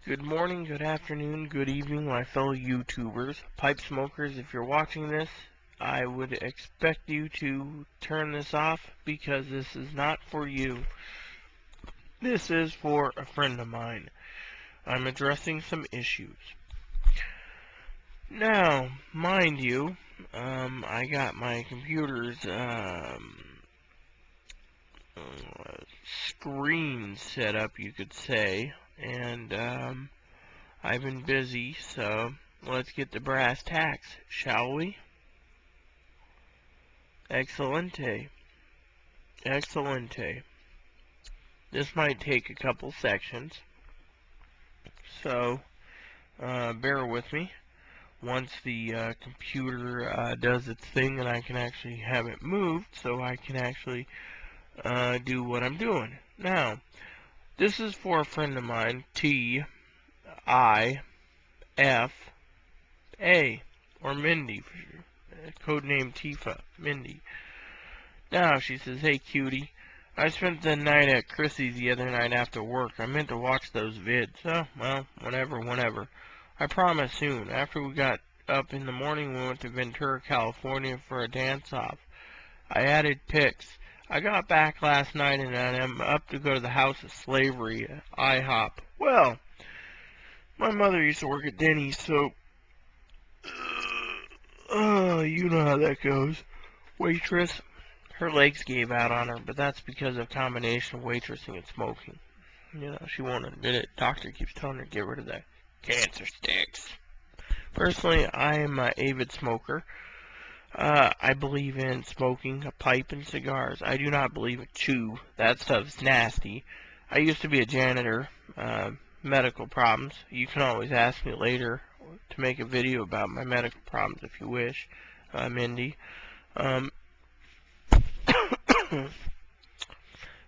Good morning, good afternoon, good evening, my fellow YouTubers. Pipe smokers, if you're watching this, I would expect you to turn this off because this is not for you. This is for a friend of mine. I'm addressing some issues. Now, mind you, I got my computer's screen set up, you could say, and I've been busy, so let's get to brass tacks, shall we? Excelente. Excelente. This might take a couple sections, so bear with me. Once the computer does its thing and I can actually have it moved so I can actually do what I'm doing. Now, this is for a friend of mine, T-I-F-A, or Mindy, for sure. Codename Tifa, Mindy. Now, she says, "Hey cutie, I spent the night at Chrissy's the other night after work. I meant to watch those vids. Oh, well, whenever. I promise soon. After we got up in the morning, we went to Ventura, California for a dance-off. I added pics. I got back last night and I'm up to go to the House of Slavery, IHOP. Well, my mother used to work at Denny's, so you know how that goes. Waitress, her legs gave out on her, but that's because of a combination of waitressing and smoking. You know, she won't admit it. Doctor keeps telling her to get rid of that cancer sticks. Personally, I am an avid smoker. I believe in smoking a pipe and cigars. I do not believe in chew. That stuff's nasty. I used to be a janitor. Medical problems. You can always ask me later to make a video about my medical problems if you wish, Mindy.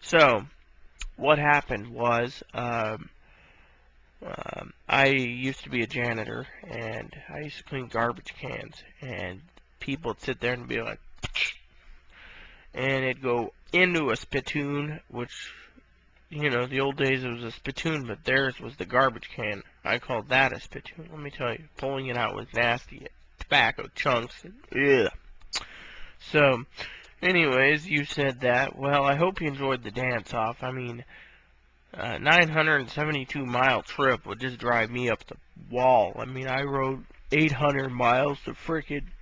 So, what happened was, I used to be a janitor, and I used to clean garbage cans, and people would sit there and be like, and it'd go into a spittoon, which, you know, the old days it was a spittoon, but theirs was the garbage can. I called that a spittoon. Let me tell you, pulling it out was nasty. Tobacco chunks. Ugh. So, anyways, you said that. Well, I hope you enjoyed the dance-off. I mean, 972-mile trip would just drive me up the wall. I mean, I rode 800 miles to frickin'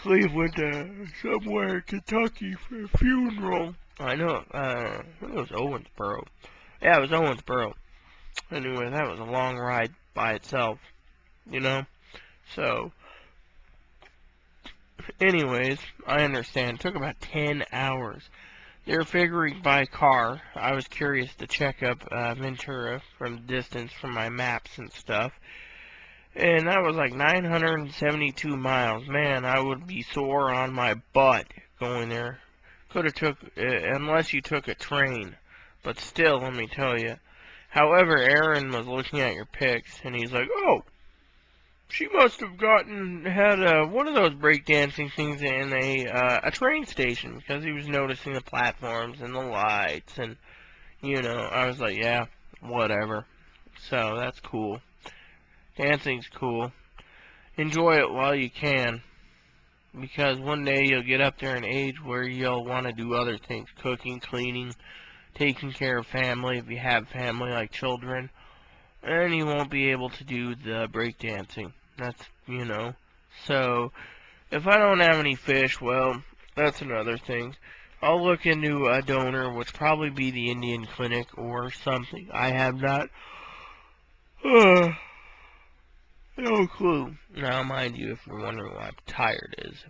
Cleveland to somewhere in Kentucky for a funeral. I know, I think it was Owensboro. Yeah, it was Owensboro. Anyway, that was a long ride by itself, you know? So, anyways, I understand. It took about 10 hours. They're figuring by car. I was curious to check up Ventura from distance from my maps and stuff. And that was like 972 miles. Man, I would be sore on my butt going there. Could have took, unless you took a train. But still, let me tell you. However, Aaron was looking at your pics, and he's like, "Oh, she must have had one of those breakdancing things in a train station," because he was noticing the platforms and the lights, and, you know, I was like, yeah, whatever. So, that's cool. Dancing's cool. Enjoy it while you can, because one day you'll get up there in age where you'll want to do other things. Cooking, cleaning, taking care of family if you have family like children. And you won't be able to do the breakdancing. That's, you know. So, if I don't have any fish, well, that's another thing. I'll look into a donor, which probably be the Indian Clinic or something. I have not... no clue. Now, mind you, if you're wondering why I'm tired is,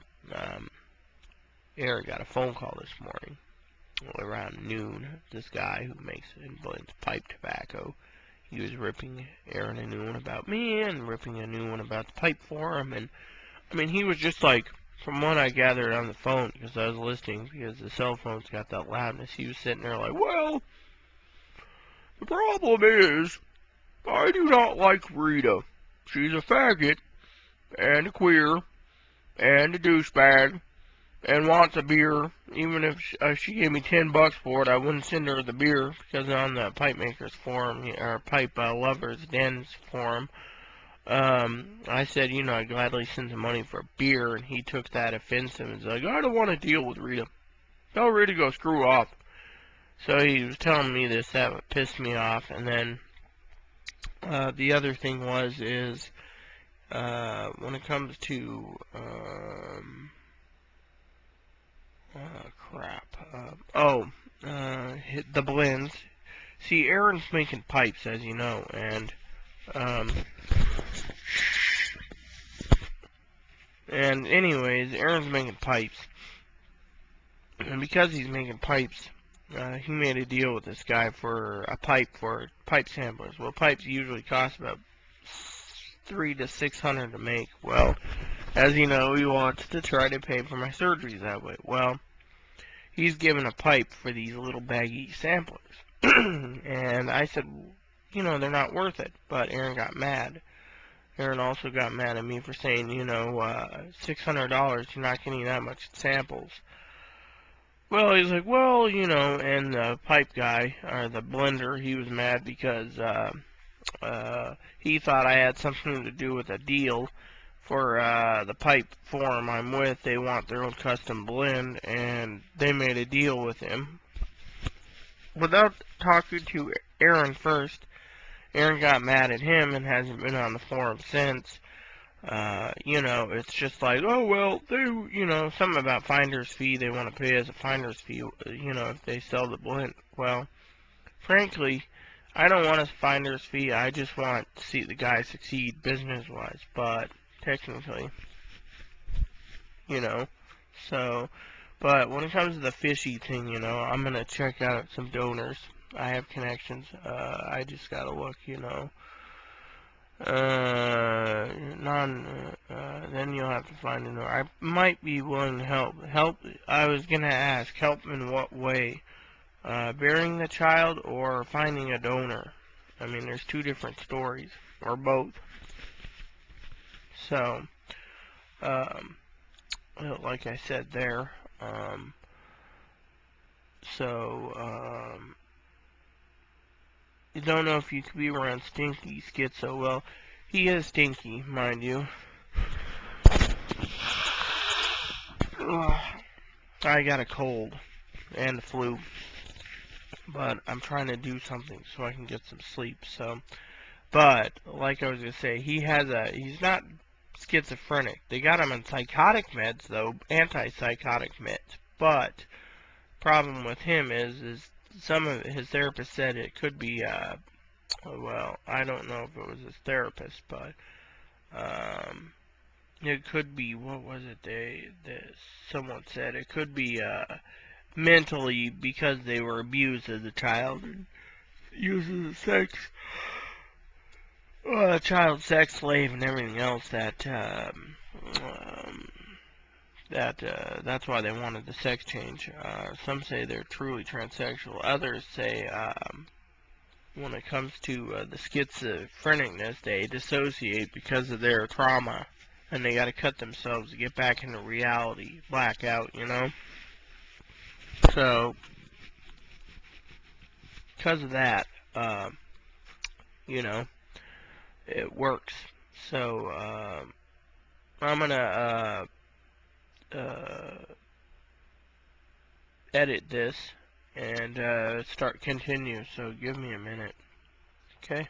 Aaron got a phone call this morning around noon. This guy who makes and blends pipe tobacco. He was ripping Aaron a new one about me and ripping a new one about the pipe for him. And, I mean, he was just like, from what I gathered on the phone, because I was listening, because the cell phone's got that loudness, he was sitting there like, "Well, the problem is, I do not like Rita. She's a faggot, and a queer, and a douchebag, and wants a beer, even if she gave me $10 for it, I wouldn't send her the beer, because on the Pipe Makers forum, or Pipe Lovers Dens forum, I said, I'd gladly send some money for beer, and he took that offensive and was like, I don't want to deal with Rita. Tell Rita to go screw off. So he was telling me this, that pissed me off, and then, the other thing is, when it comes to, crap, the blends. See, Aaron's making pipes, as you know, and, anyways, Aaron's making pipes. And because he's making pipes, he made a deal with this guy for a pipe for pipe samplers. Well, pipes usually cost about $300 to $600 to make. Well, as you know, he wants to try to pay for my surgeries that way. Well, he's given a pipe for these little baggy samplers. And I said, they're not worth it. But Aaron got mad. Aaron also got mad at me for saying, $600, you're not getting that much samples. Well, he's like, well, and the pipe guy, or the blender, he was mad because he thought I had something to do with a deal for the pipe forum I'm with. They want their own custom blend, and they made a deal with him. Without talking to Aaron first, Aaron got mad at him and hasn't been on the forum since. It's just like, oh, well, they, something about finder's fee, they want to pay as a finder's fee, if they sell the blend. Well, frankly, I don't want a finder's fee, I just want to see the guy succeed business-wise, but technically, so, but when it comes to the fishy thing, I'm going to check out some donors. I have connections, I just got to look, then you'll have to find a donor. I might be willing to help. I was gonna ask, help in what way? Burying the child or finding a donor? I mean, there's two different stories, or both. So, like I said there, you don't know if you could be around Stinky Schizo. Well, he is stinky, mind you. I got a cold and the flu, but I'm trying to do something so I can get some sleep. So, but like I was gonna say, he's not schizophrenic. They got him on psychotic meds though, antipsychotic meds. But problem with him is some of his therapist said it could be well, I don't know if it was his therapist, but it could be, what was it someone said it could be mentally, because they were abused as a child and used as a child sex slave and everything else, that's why they wanted the sex change. Some say they're truly transsexual. Others say when it comes to the schizophrenicness, they dissociate because of their trauma, and they got to cut themselves to get back into reality, black out, So, because of that, it works. So, I'm gonna edit this and continue. So give me a minute, okay?